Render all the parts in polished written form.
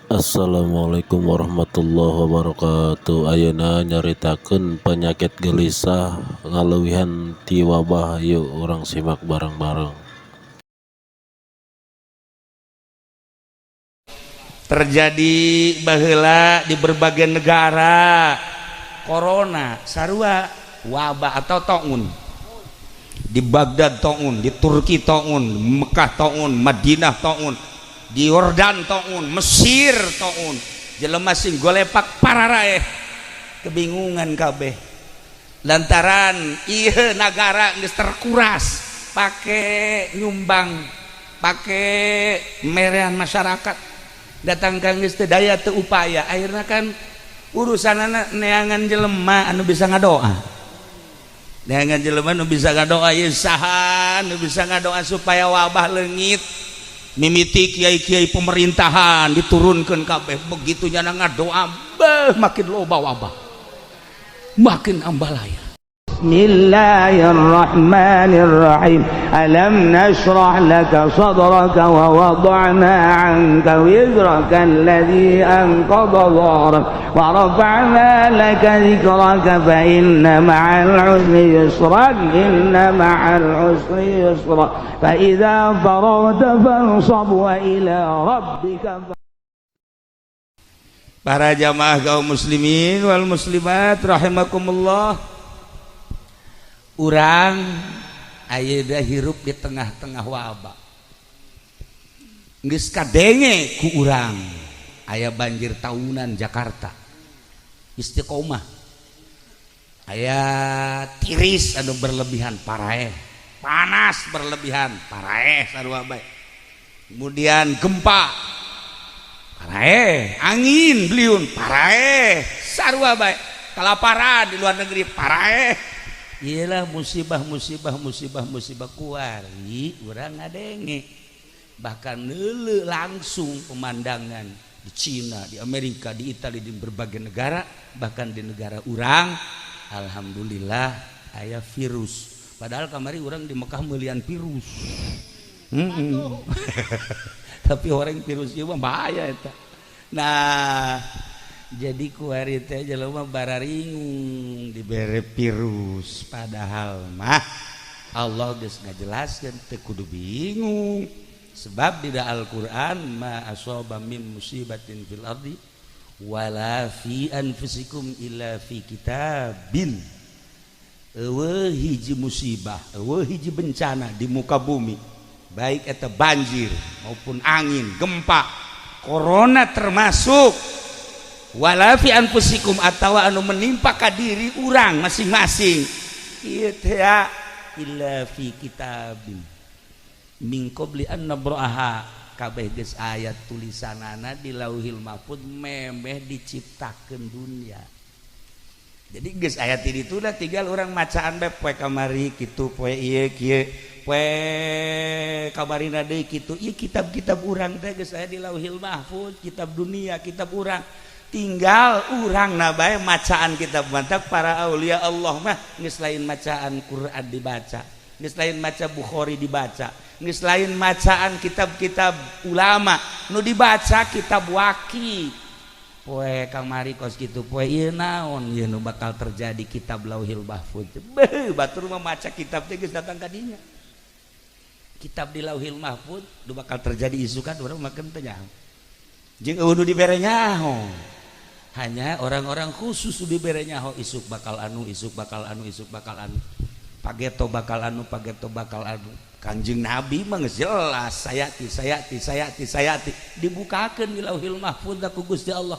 Assalamualaikum warahmatullahi wabarakatuh. Ayeuna nyaritakeun penyakit gelisah ngaleuwihan ti wabah. Yuk urang simak bareng-bareng. Terjadi baheula di berbagai negara corona sarua wabah atau taun di Baghdad taun, di Turki taun, Mekah taun, Madinah taun, di Yordan taun, Mesir taun. Jelema sing golepak pararae kebingungan kabeh lantaran ieu nagara geus terkuras pake nyumbang, pake merean masyarakat, datang ka geus teu daya teu upaya, akhirna kan urusanana neangan jelema anu bisa ngadoa. Neangan jelema anu bisa ngadoa ieu saha anu bisa ngadoa supaya wabah leungit. Mimiti kiai-kiai pemerintahan diturunkeun kabeh begitu nya ngadoa beuh makin loba wabah. Makin ambalaya. Bismillahirrahmanirrahim. Alam nashrah laka sadraka wa wada'na 'anka wizraka alladhi anqadha dhahrak wa rafa'na laka dhikraka fa inna ma'al 'usri yusran inna ma'al 'usri yusra fa idza faraghta fansab wa ila rabbika. Para jamaah kaum muslimin wal muslimat rahimakumullah. Urang ayeuna hirup di tengah-tengah wabah. Geus kadenge ku urang aya banjir tahunan Jakarta. Istiqomah. Aya tiris anu berlebihan paraeh. Panas berlebihan paraeh sarua bae. Kemudian gempa paraeh, angin beliun paraeh sarua bae. Kalaparan di luar negeri paraeh. Iyalah musibah kuari urang ngadenge. Bahkan neuleuh langsung pemandangan di Cina, di Amerika, di Italia, di berbagai negara, bahkan di negara urang alhamdulillah aya virus. Padahal kamari urang di Mekah meulian virus. Tapi orang virus ieu mah bahaya eta. Nah, jadi kuari teh jelema bararingung dibere virus, padahal mah Allah geus ngajelaskeun teu kudu bingung. Sebab di Al-Qur'an ma asaba min musibatin fil ardi wala fi anfusikum illa fi kitabin. Eueuh hiji musibah, eueuh hiji bencana di muka bumi, baik eta banjir maupun angin, gempa, corona termasuk. Wala fi anfusikum atawa anu menimpa ka diri urang masing-masing ieu teh illa fi kitabin min qabli an nabraha kabeh geus aya tulisanana di Lauhil Mahfuz memeh diciptakeun dunia. Jadi geus aya ti ditu da tinggal urang macaan bae poe kamari kitu poe ieu kieu poe kamarina deui kitu. Ieu kitab-kitab urang teh geus aya di Lauhil Mahfuz, kitab dunia, kitab urang. Tinggal urang nabae macaan kitab mantap para aulia Allah mah geus lain macaan Quran dibaca, geus lain maca Bukhari dibaca, geus lain macaan kitab-kitab ulama nu dibaca kitab waki. Poe kamari kos kitu poe ieu naon ieu nu bakal terjadi kitab Lauhil Mahfuz. Beuh batur mah maca kitab teh geus datang ka dinya. Kitab di Lauhil Mahfuz nu bakal terjadi isukan urang makan teh nyaho. Jeung eueuh nu dibere nyaho. Hanya orang-orang khusus dibere nyaho isuk bakal anu, isuk bakal anu, isuk bakal anu. Pageto bakal anu, pageto bakal anu. Kanjeng Nabi mah geus jelas sayati dibukakeun di Lauhil Mahfuz ku Gusti Allah.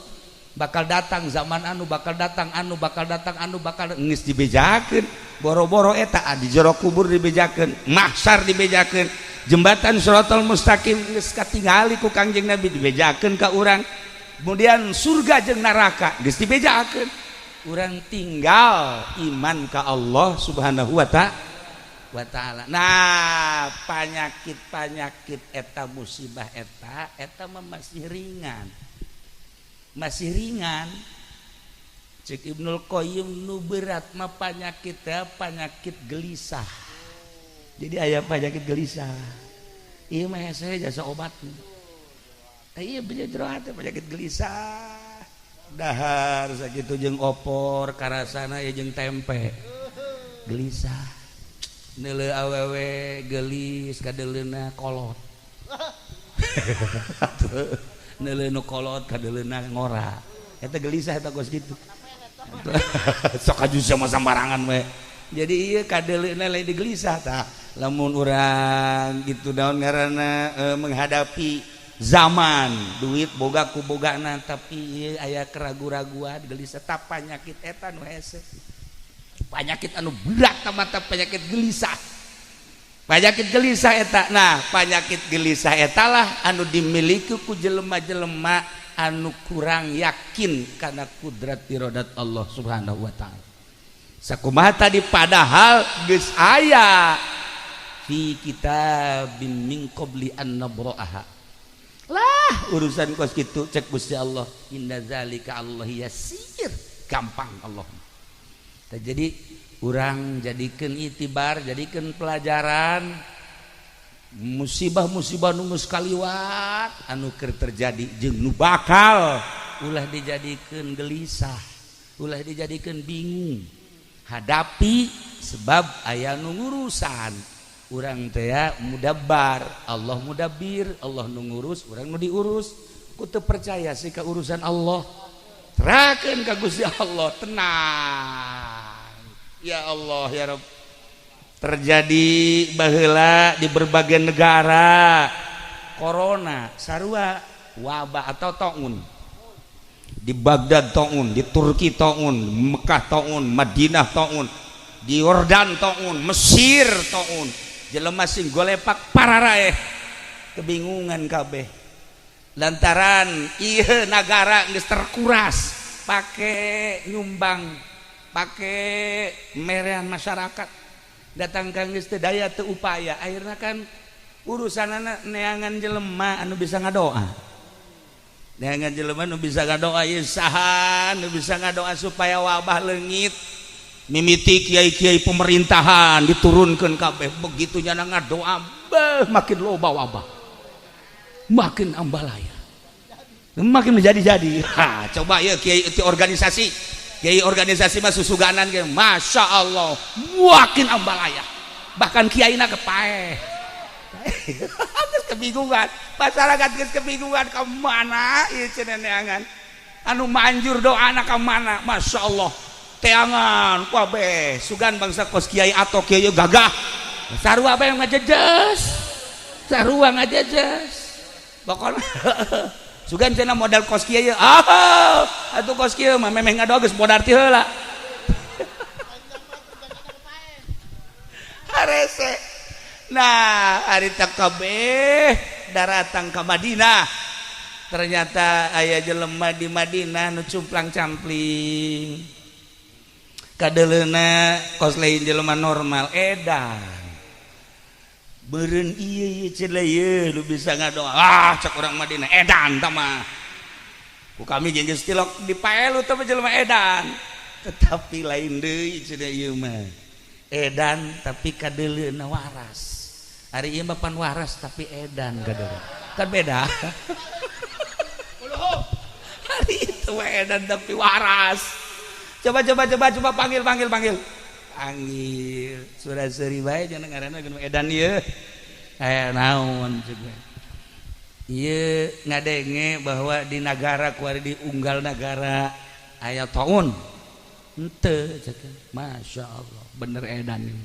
Bakal datang zaman anu, bakal datang anu, bakal datang anu, bakal geus dibejakeun. Boro-boro eta di jero kubur dibejakeun, mahsyar dibejakeun, jembatan Shiratal Mustaqim geus katingali ku Kanjeng Nabi dibejakeun ka urang. Kemudian surga jeung neraka geus dibejakeun. Urang tinggal iman ka Allah Subhanahu wa ta'ala. Nah, panyakit-panyakit eta musibah eta mah masih ringan. Masih ringan. Cek Ibnul Qayyim nu berat mah penyakit gelisah. Jadi aya penyakit gelisah. Ieu mah saya jasa obat. Iya bisa jero hati penyakit gelisah. Dahar sakitu jeung opor, karasana ya jeung tempe. Gelisah. Neuleuh awewe gelis kadeleuna kolot. Neuleuh nu kolot kadeleuna ngora. Eta gelisah eta kos kitu. Sok aju sama sambarangan we. Jadi ieu kadeleuna lain digelisah tah. Lamun urang gitu daun ngaranna menghadapi zaman duit boga ku bogana tapi aya keragu-raguan gelisah tah panyakit eta nu hese. Penyakit anu berat mata penyakit gelisah. Penyakit gelisah eta. Nah, penyakit gelisah eta lah anu dimiliki ku jelema-jelema anu kurang yakin kana kudrat iradat Allah Subhanahu wa taala. Sakumaha tadi padahal geus aya fi kitabim min qabli an nabra'aha. Lah urusan kos kitu cek Gusti Allah, inna zalika Allah yasir, gampang Allah. Jadi urang jadikeun itibar, jadikeun pelajaran musibah-musibah nu geus kaliwat anu keur terjadi jeung nu bakal ulah dijadikeun gelisah, ulah dijadikeun bingung. Hadapi sebab aya nu ngurusan. Urang teh mudabbar, Allah mudabbir, Allah nu ngurus, urang nu diurus. Ku teu percaya sih ka urusan Allah. Serahkeun ka Gusti Allah, tenang. Ya Allah ya Rabb. Terjadi baheula di berbagai negara corona, sarua wabah atau taun. Di Baghdad taun, di Turki taun, Mekah taun, Madinah taun, di Yordan taun, Mesir taun. Jelema sing golepak pararaeh kebingungan kabeh. Lantaran ieu negara geus terkuras pake nyumbang, pake merean masyarakat. Datang ka geus teu daya teu upaya, akhirna kan urusanana neangan jelema anu bisa ngadoa. Neangan jelema anu bisa ngadoa ieu saha anu bisa ngadoa supaya wabah leungit. Mimiti kiai-kiai pemerintahan diturunkan kabeh begitu nya ngadoa makin loba wabah, makin ambalaya, makin menjadi-jadi. Coba ya kiai organisasi mah susuganan ge masya Allah makin ambalaya, bahkan kiaina kepaeh. Geus kebingungan masyarakat, geus kebingungan ka mana ieu cenah neangan anu manjur doana ka mana. Masya Allah teangan kabeh sugan bangsa kos kiai atau kiai gagah sarua bae ngajejes, sarua ngajejes pokona sugan cenah modal kos kiai atuh kos kiai mah memeh ngadoa geus modar ti heula harese. Nah ari tak kabeh daratang ka Madinah, ternyata aya jelema di Madinah nu cumplang-campling kadeleuna kos lain jelema normal edan beureun ieu cenah ieu lu bisa ngadoa cek urang Madinah edan tah mah ku kami jeung geus tilok dipaelu teh jelema edan, tetapi lain deui cenah ieu mah edan tapi kadeleuna waras. Ari ieu mah pan waras tapi edan kadeleuna kan beda. Hari itu edan tapi waras. Coba panggil surah seri bae jangan ngaranna geus edan ieu aya naon juga ieu ngadenge bahwa di negara kuari di unggal negara aya taun henteu ceuk. Masya Allah bener edan ieu.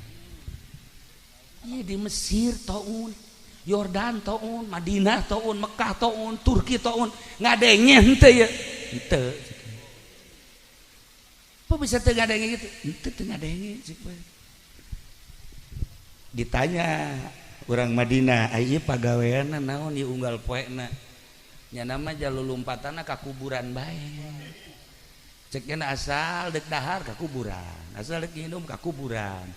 Ieu di Mesir taun, Yordan taun, Madinah taun, Mekah taun, Turki taun ngadenge henteu ieu henteu. Apa bisa tengadenge gitu? Itu tengadenge. Ditanya orang Madinah, ayo pagaweana naon ieu unggal poena? Nya nama jalulumpatana ka kuburan bae. Cekna asal deuk dahar ka kuburan, asal deuk nginum ka kuburan.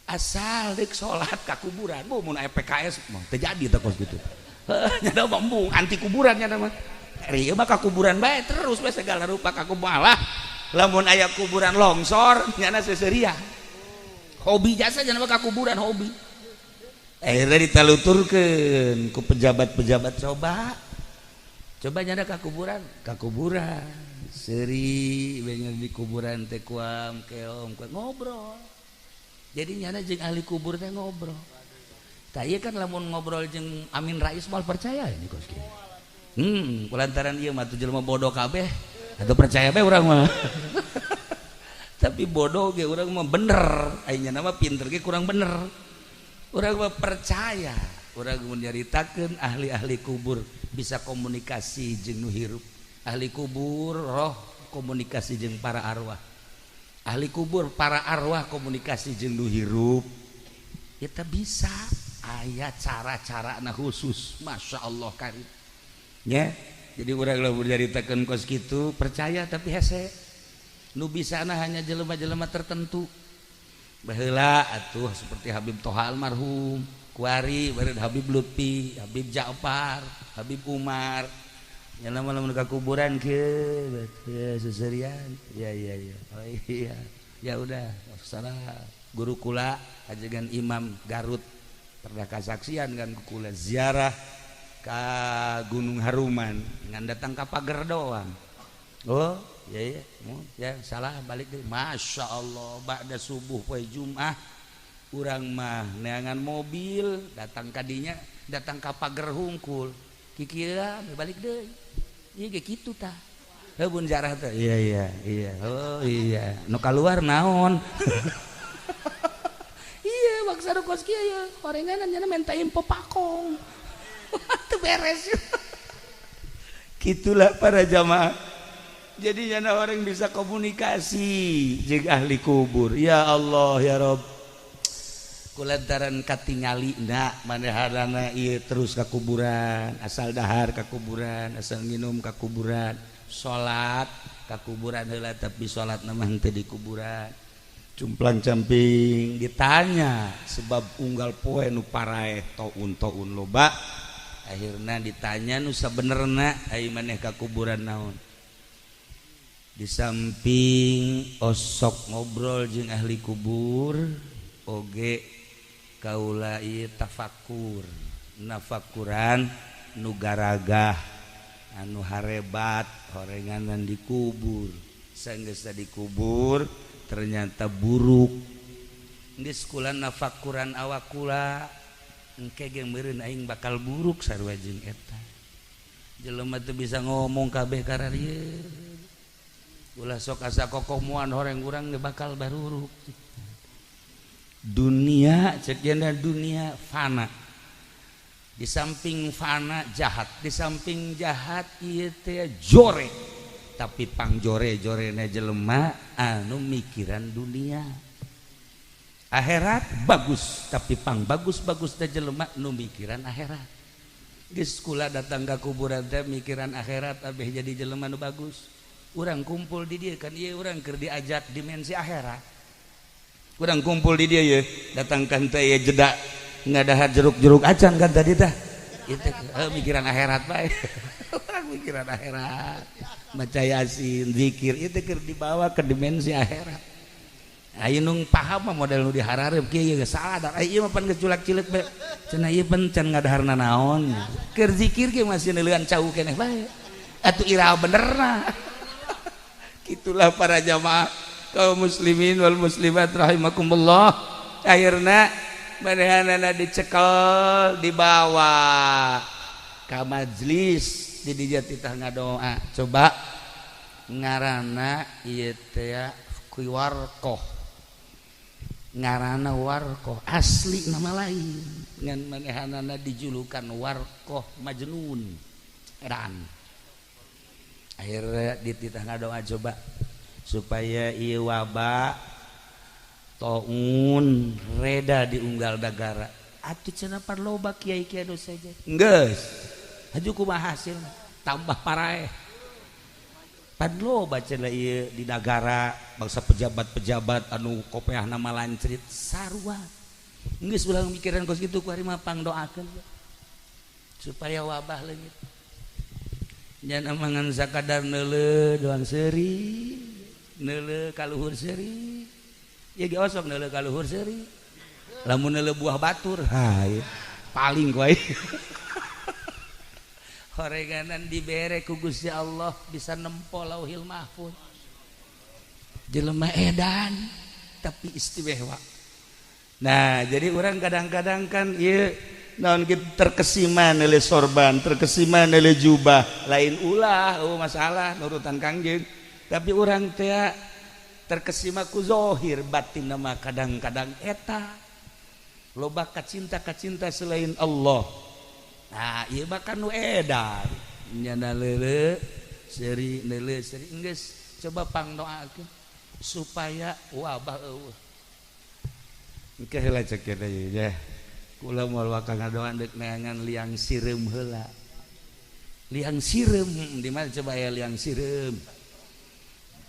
Asal deuk salat ka kuburan. Bu mun aya PKS mah teu jadi teh kos kitu. Nya da bambung anti kuburan nya mah. Ieu mah ka kuburan bae terus bae segala rupa ka kuburan lah. Lamun aya kuburan longsor nyana seseria hobi jasa jangan ka kuburan hobi akhirnya ditaluturkeun ku pejabat-pejabat. Coba coba nyana ka kuburan seri bener di kuburan teh kuam keom ngobrol jadi nyana jeung ahli kubur teh ngobrol tah ieu kan lamun ngobrol jeung Amin Rais moal percaya ini kos kieu kulantaran ieu mah jelema bodoh kabeh atau percaya bae urang mah tapi bodoh ge urang mah bener aya nama pinter ge kurang bener urang mah percaya urang mun nyaritakeun ahli-ahli kubur bisa komunikasi jeung nu hirup ahli kubur roh komunikasi jeung para arwah ahli kubur para arwah komunikasi jeung nu hirup eta bisa aya cara-cara na khusus Masya Allah karim nya jadi urang lamun nyaritakeun kos kitu percaya tapi hese nu bisana hanya jelema-jelema tertentu baheula atuh seperti Habib Toha almarhum kuari bareud Habib Lutfi Habib Ja'far Habib Umar nyana lamun ka kuburan kieu seserian ya oh iya ya udah salah guru kula ajegan Imam Garut pernah kasaksian kan kula ziarah ka Gunung Haruman ngan datang ka pager doang oh ya salah balik deh Masya Allah ba'da subuh poe Jumat urang mah neangan mobil datang kadinya datang ka pager hungkul kikieu balik deui ieu ge kitu tah heuh jarah teh iya oh iya nu kaluar naon iya maksud kos kieu ya horenganan nya minta info pakong teu beres gitulah para jamaah jadi nyana orang bisa komunikasi jeung ahli kubur ya Allah ya Rabb kulantaran katingalina manehanana ieu terus ka kuburan asal dahar ka kuburan asal nginum ka kuburan salat ka kuburan heula tapi salatna mah henteu di kuburan cumplang camping ditanya sebab unggal poe nu paraeh taun loba akhirna ditanya nu sabenerna ai maneh ka kuburan naon di samping osok ngobrol jeung ahli kubur oge kaula ieu tafakur nafakuran nu garagah anu harebat horenganan dikubur saenggeus dikubur ternyata buruk geus kula nafakuran awak kula engke ge meureun aing bakal buruk sarua jeung eta jelema teu bisa ngomong kabeh kararieu ulah sok asa kokoh moan horeng urang ge bakal baruruk dunia cekna dunia fana di samping fana jahat di samping jahat ieu teh jore tapi pangjore-jorena jelema anu mikiran dunia akhirat bagus tapi pang bagus-bagus teh jelema nu mikiran akhirat geus kula datang ka kuburan teh mikiran akhirat abeh jadi jelema nu bagus urang kumpul di dieu kan ieu urang keur diajak dimensi akhirat urang kumpul di dia ya datangkan teh ya jeda ngadahar jeruk-jeruk acan kan tadi tah itu mikiran akhirat bae orang mikiran akhirat maca yasin zikir itu keur dibawa ke dimensi akhirat ayeuna nung paham mah model nu diharareup kieu geus sadar ieu mah pan geus culak-cileuk bae cenah ieu pan can ngadaharna naon keur zikir ge masih neuleun cau keneh bae atuh iraha benerna gitulah para jamaah kaum muslimin wal muslimat rahimakumullah akhirna manehanana dicekel dibawa ka majlis di dieu titah ngadoa coba ngaranna ieu teh warqoh ngaranna warqoh asli nama lain ngan manehanana dijulukan warqoh majnun edan akhirnya di titah ngadoa coba supaya ieu wabah taun reda di unggal dagara atuh cenah pan loba kiai-kiai anu saja geus haju kumaha hasil tambah paraeh pan loba cenah ieu di nagara bangsa pejabat-pejabat anu kopeahna malancrit sarua geus ulah mikiran kos kitu ku ari mah pangdoakeun supaya wabah leungit nya mangan sakadar neuleuh doang seuri neuleuh kaluhur seuri ya ge osok neuleuh kaluhur seuri lamun neuleuh buah batur paling ku horenganan dibere ku Gusti Allah bisa nempo Lauhil Mahfuz. Jelema edan tapi istimewa. Nah, jadi orang kadang-kadang kan ieu naon gitu terkesima neule sorban, terkesima neule jubah, lain ulah masalah nurutan Kangjeng. Tapi orang teh terkesima ku zahir, batin mah kadang-kadang eta loba kacinta selain Allah. Nah, ieu mah kan nu edan. Nyana leuleuh seri geus coba pangdoakeun supaya wabah eueuh. Engke heula cek deui ya. Kula moal wakang ngadoan deuk neangan liang sireum heula. Liang sireum di mana coba aya liang sireum?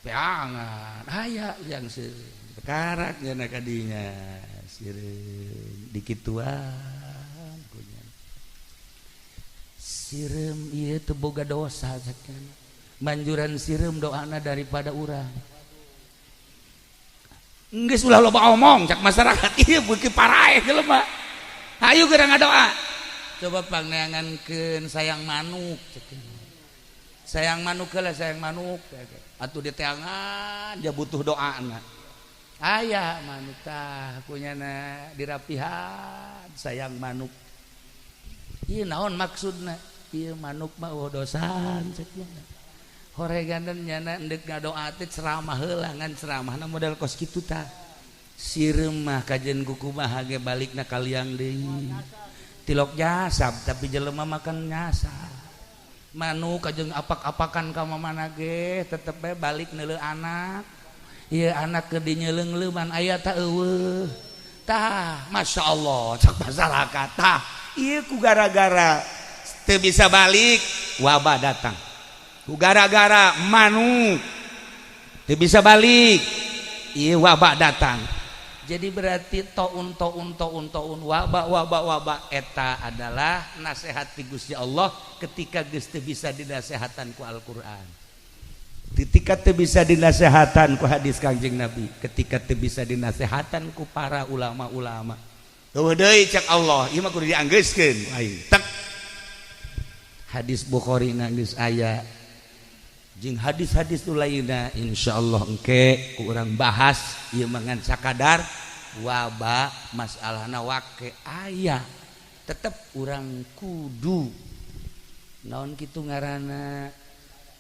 Peangan, aya liang sireum. Karak nya kadinya sireum dikituan kunya. Sireum ieu teu boga dosa sakeun. Manjuran sireum doana daripada urang. Geus ulah loba omong cak masyarakat ieu beuki paraeh jelema. Hayu geura ngadoa. Coba pangneangankeun sayang manuk cekeun. Sayang manuk heula sayang manuk. Atuh diteangan ja butuh doana. Aya manuk tah kunyana dirapihan sayang manuk. Ieu naon maksudna? Ieu manuk mah dosan cekeun. Horeganan nyana endek ngadoa teh ceramah heula ngan ceramahna model kos kitu tah. Sireum mah kajen kukumaha ge balikna ka liang deui. Tilok nyasab tapi jelema makan nyasab. Manuk kajeng apak-apakan ka mamana ge tetep bae balik neuleuh anak. Ieu anak ke dinyeleung-leuman aya tah eueuh. Tah masyaallah cak masyarakat tah. Ieu ku gara-gara teu bisa balik wabah datang. Gara-gara manuk teu bisa balik ieu wabah datang. Jadi berarti taun wabah eta adalah nasihat ti Gusti Allah ketika geus teu bisa dinasehatan ku Al-Qur'an. Ketika teu bisa dinasehatan ku hadis Kangjeng Nabi, ketika teu bisa dinasehatan ku para ulama-ulama. Eueuh deui cek Allah, ieu mah kudu dianggeuskeun. Tek. Hadis Bukhari geus aya jeung hadis-hadis nu lainna insyaallah engke ku urang bahas ieu mangan sakadar wabah masalahna wake aya tetep urang kudu naon kitu ngaranna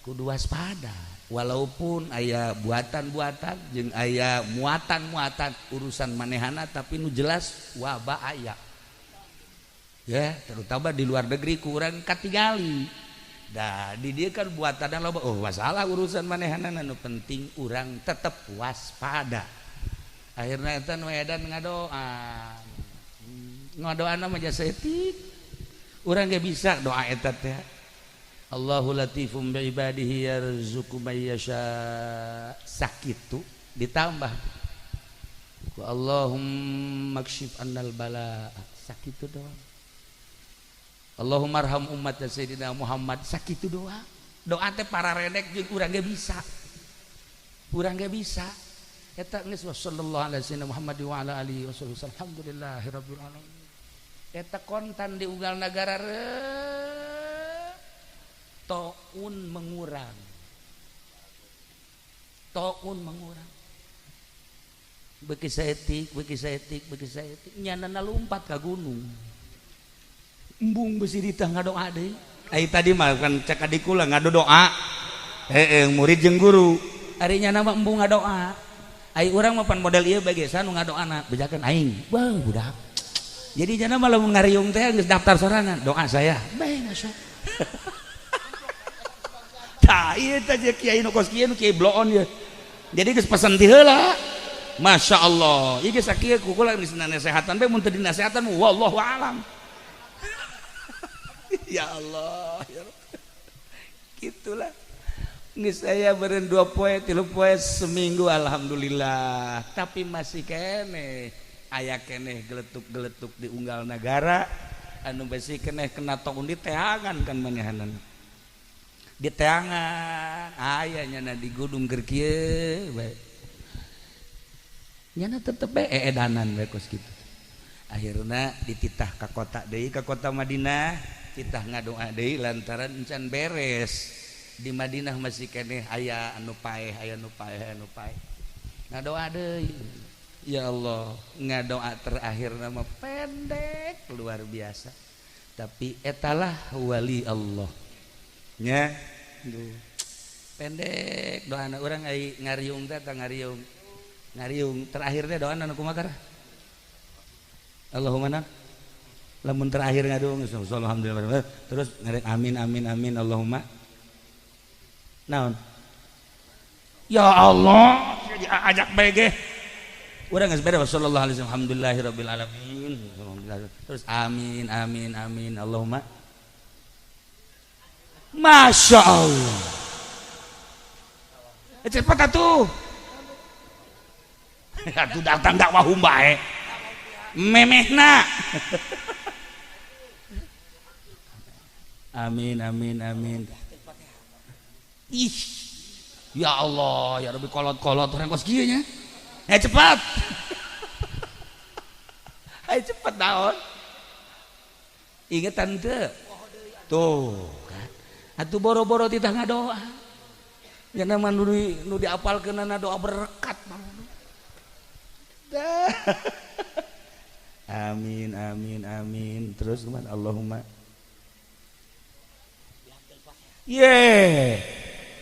kudu waspada walaupun aya buatan-buatan jeung aya muatan-muatan urusan manehana tapi nu jelas wabah aya ya terutama di luar negeri ku urang katingali. Dah di dia kan buatan loba masalah urusan manehanana nu penting urang tetep waspada. Akhirna eta nu edan ngadoa. Ngadoana mah jasa etik. Urang ge bisa doa eta teh. Allahu latifum bi ibadihi yarzuqu may yasha. Sakitu ditambah ku Allahumma kshif annal bala. Sakitu doang. Allahumma arham ummat Sayyidina Muhammad sakitu doa. Doa teh para redek jeung urang ge bisa. Urang ge bisa. Eta geus sallallahu alaihi wasallam Muhammad wa ala alihi wasallam. Alhamdulillahirabbil alamin. Eta kontan di unggal nagara taun mengurang. Taun mengurang. Beuki saeutik nyanana lumpat ka gunung. Embung besi ditah ngadoa deui. Ai tadi mah kan cek adikula ngado doa. Murid jeung guru. Ari nya nama embung ngadoa. Ai urang mah pan model ieu bagesa nu ngadoana bejakeun aing. Wah budak. Jadi nya mah lamun ngariung teh geus daftar sorangan doa saya. Bae masuk. Tah ieu teh kiai nu kos kieu nu kiai bloon ye. Jadi geus pesen ti heula. Masya Allah. Ieu geus sakieu kukula geus nasehatan bae mun teu dinasehatan wallahu alam. Ya Allah ya gitulah geus aya beureun 2 poe 3 poe seminggu alhamdulillah tapi masih keneh aya keneh geletuk-geletuk di unggal nagara anu besi keneh kena taun diteangan kan manehanan diteangan aya nyana di gunung keur kieu bae nyana tetep bae edanan bae kos kitu akhirna dititah ka kota deui ka kota Madinah kita ngadoa deui lantaran encan beres di Madinah masih keneh aya anu paeh aya anu paeh anu paeh ngadoa deui ya Allah ngadoa terakhir nama pendek luar biasa tapi etalah wali Allah nya pendek doa anak orang ai ngariung teh ngariung terakhirnya doa anu kumaha Allahumma na lamun terakhir ngadung alhamdulillah terus ngarek amin amin amin Allahumma naon ya Allah ajak bege urang geus beda sallallahu alaihi wasallam alhamdulillahirabbil alamin terus amin amin amin Allahumma masya Allah cepat atuh atuh datang dakwah bae memehna amin amin amin ih ya Allah ya Rabbi kolot-kolot orang kos kieu nya cepat ayo cepat naon ingetan teu tuh kan atuh boro-boro titah ngadoa nya nama nu diapalkeunana doa berkat amin amin amin terus gimana Allahumma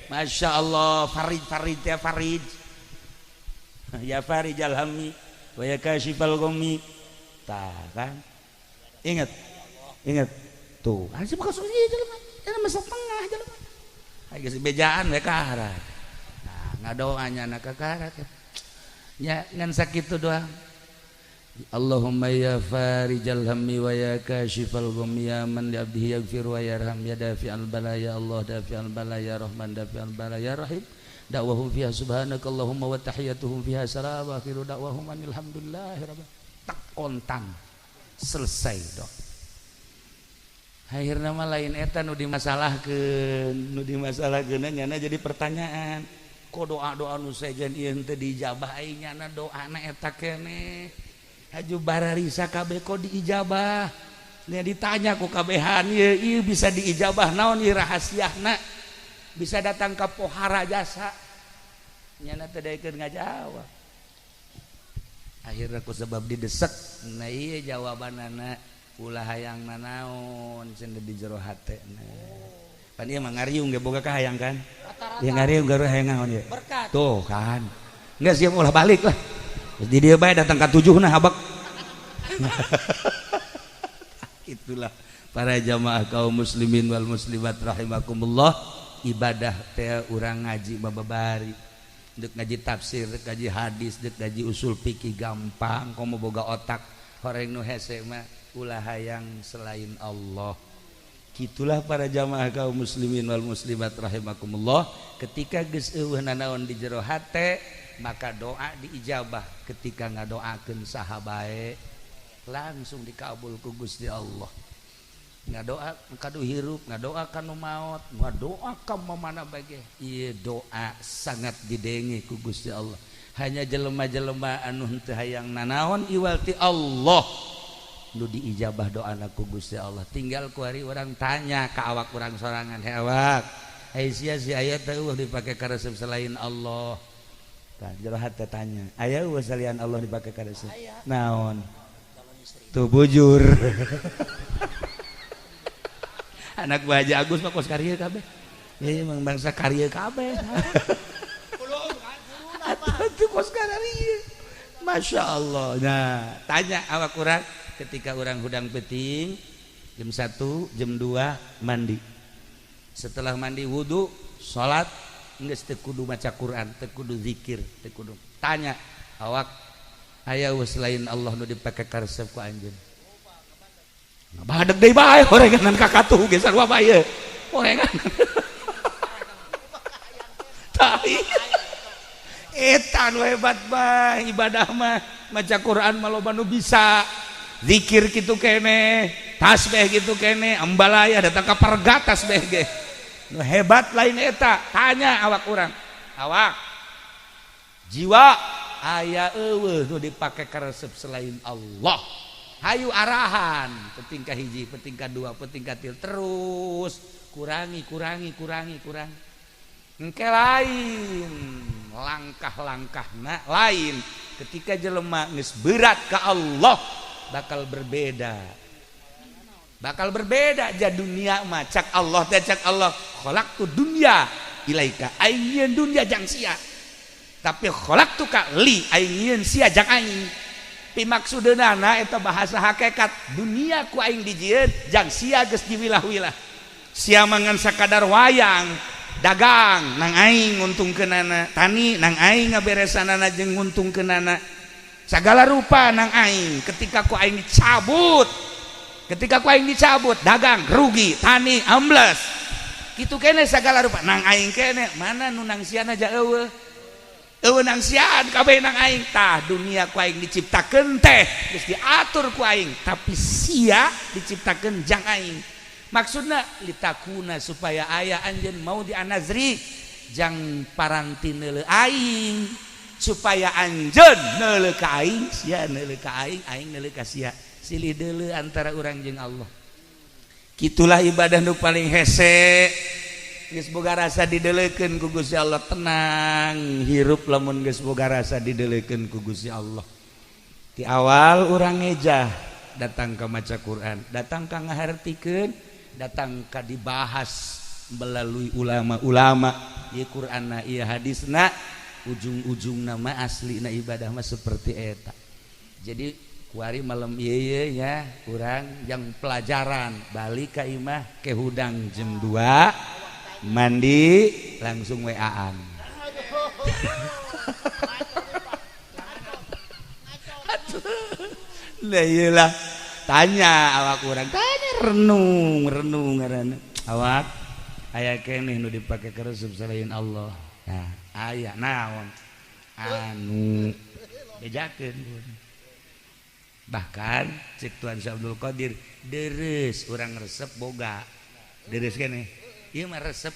masya Allah Farid ya Farid ya Farid alhammi wa ya kashifal ghammi tah kan ingat tuh aja bakal suci jelema jangan masak tengah jelema aya geus bejaan we kahara nah ngadoanya na kahara nya ngan sakitu doang Allahumma ya farijal hammi wa ya kashifal ghammi ya man li abdihi yaghfir wa yarham ya dafi'al bala ya Allah dafi'al bala ya Rahman dafi'al bala ya Rahim da'wahum fiha subhanakallahumma wa tahiyyatuhum fiha salam wa akhiru da'wahum alhamdulillahi rabbil tak kontan selesai dok akhirna mah lain eta nu dimasalahkeun nyana jadi pertanyaan kok doa-doa nu sejen ieu teu dijabah ai nyana doana eta keneh aju bararisa kabeh kok diijabah nya ditanya ku kabehan ieu bisa diijabah naon ieu rahasiana bisa datang ka pohara jasa nyana teh daekeun ngajawab akhirna ku sebab didesek nah ieu jawabanana ulah hayang naon cenah di jero hatena pan ieu mah ngariung ge boga kahayang kan ieu ngariung garu hayang naon ieu berkat tuh kan enggak siap ulah balik lah di dia bae datang ka 7 nah habak itulah para jamaah kaum muslimin wal muslimat rahimakumullah ibadah teh urang ngaji bababari deuk ngaji tafsir deuk ngaji hadis deuk ngaji usul fikih gampang komo boga otak horeng nu hese mah ulah hayang selain Allah gitulah para jamaah kaum muslimin wal muslimat rahimakumullah ketika geus eueuh nanaon di jero hate maka doa diijabah ketika ngadoakeun saha bae langsung dikabul ku Gusti Allah ngadoa kadu hirup ngadoa kanu maot ngadoa ka mamana bage ieu doa sangat didenge ku Gusti Allah hanya jelema-jelema anu teu hayang nanaon iwal ti Allah nu diijabah doana ku Gusti Allah tinggal kuari urang tanya ka awak urang sorangan he awak ai sia si aya teh dipake ka resep selain Allah tah jero hate tanya aya salian Allah dipake ka resep naon tuh bujur anak buah Haji Agus mah kos karya kabeh ya emang bangsa karya kabeh atuh kos karya masya Allah nah tanya awak urang ketika orang hudang peting jam 1 jam 2 mandi setelah mandi wudu sholat geus teu kudu maca Quran teu kudu zikir teu kudu tanya awak aya selain Allah nu dipake ka resep ku anjeun badeg deui bae horenganan ka katuh ge sarua bae horengan tai eta nu hebat mah ibadah mah maca Quran mah loba nu bisa zikir kitu kene tasbih kitu kene ambalaya datang ka perga tasbih ge nu hebat lain eta tanya awak urang awak jiwa aya eueuh nu dipake ka resep selain Allah hayu arahan petingkah hiji petingkah dua petingkah tilu terus kurangi engke lain langkah-langkahna lain ketika jelema geus berat ka Allah bakal berbeda ja dunia mah cak Allah khalaqtu dunya ilaika aing dunya jang sia tapi khalaqtu ka li aing sia jang aing pimaksudna eta bahasa hakikat dunia ku aing dijieun jang sia geus diwilah-wilah sia mangan sakadar wayang dagang nang aing nguntungkeunana tani nang aing ngaberesanana jeung nguntungkeunana sagala rupa nang aing ketika ku aing dicabut dagang rugi tani ambles kitu kene sagala rupa nang aing kene mana nu nang sian aja eueuh nang sian kabeh nang aing tah dunia ku aing diciptakeun teh geus diatur ku aing tapi sia diciptakeun jang aing maksudna litakuna supaya aya anjeun mau di anazri jang paranti neuleuh aing supaya anjeun neuleuh ka aing sia neuleuh ka aing neuleuh ka sia silih deuleu antara urang jeung Allah kitulah ibadah nu paling hese geus boga rasa dideuleukeun ku Gusti Allah tenang hirup lamun geus boga rasa dideuleukeun ku Gusti Allah ti awal urang ngejah datang ka maca Quran datang ka ngahartikeun datang ka dibahas melalui ulama-ulama ieu Qur'anna ieu hadisna ujung-ujungna mah aslina ibadah mah seperti eta jadi kuari malam ieu ya urang yang pelajaran balik ka imah ke hudang jam 2 mandi langsung WA-an nah iyalah tanya awak urang tanya renung ngaranna awak aya keneh nu dipake keresep selain Allah nah aya naon anu bejakeun bahkan cek Tuan Syekh Abdul Qadir deres urang resep boga deres keneh ieu mah resep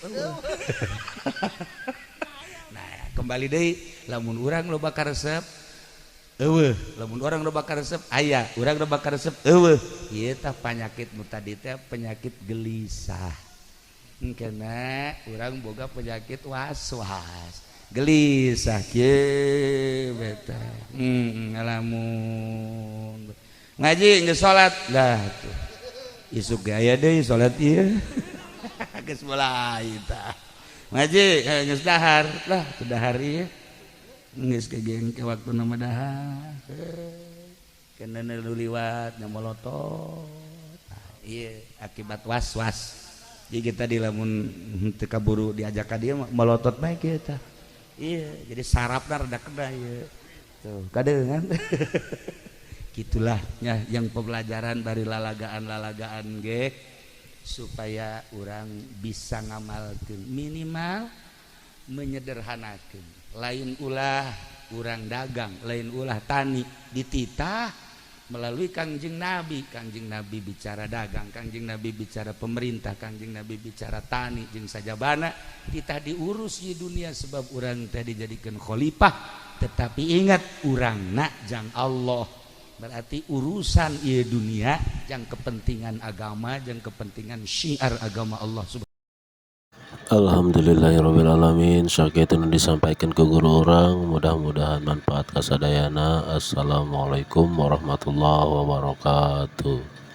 nah kembali deui lamun urang loba ka resep eueuh lamun urang loba ka resep aya urang loba ka resep eueuh ieu tah penyakit nu tadi teh penyakit gelisah engkena urang boga penyakit was-was gelisah kieu beta ngalamun ngaji geus salat lah tuh isuk ge aya deui salat ieu geus mulai tah ngaji geus dahar lah teu dahar ieu geus kegeng ke waktu nama dahar kena nu liwat nyamolotot ieu akibat was-was jadi kita di lamun teu kaburu diajak ka dieu melotot bae kieu tah iya jadi sarapna rada kedah ieu tuh kadeungan gitulah ya yang pembelajaran dari lalagaan ge supaya orang bisa ngamalkeun minimal menyederhanakeun lain ulah urang dagang lain ulah tani dititah melalui Kangjeng Nabi bicara dagang Kangjeng Nabi bicara pemerintah Kangjeng Nabi bicara tani jeung sajabana titah diurus di dunia sebab urang teh dijadikeun khalifah tetapi ingat urangna jang Allah berarti urusan ieu dunia jang kepentingan agama jang kepentingan syiar agama Allah subhanahu. Alhamdulillahirrabbilalamin syakitun disampaikan ke guru orang mudah-mudahan manfaat kasadayana. Assalamualaikum warahmatullahi wabarakatuh.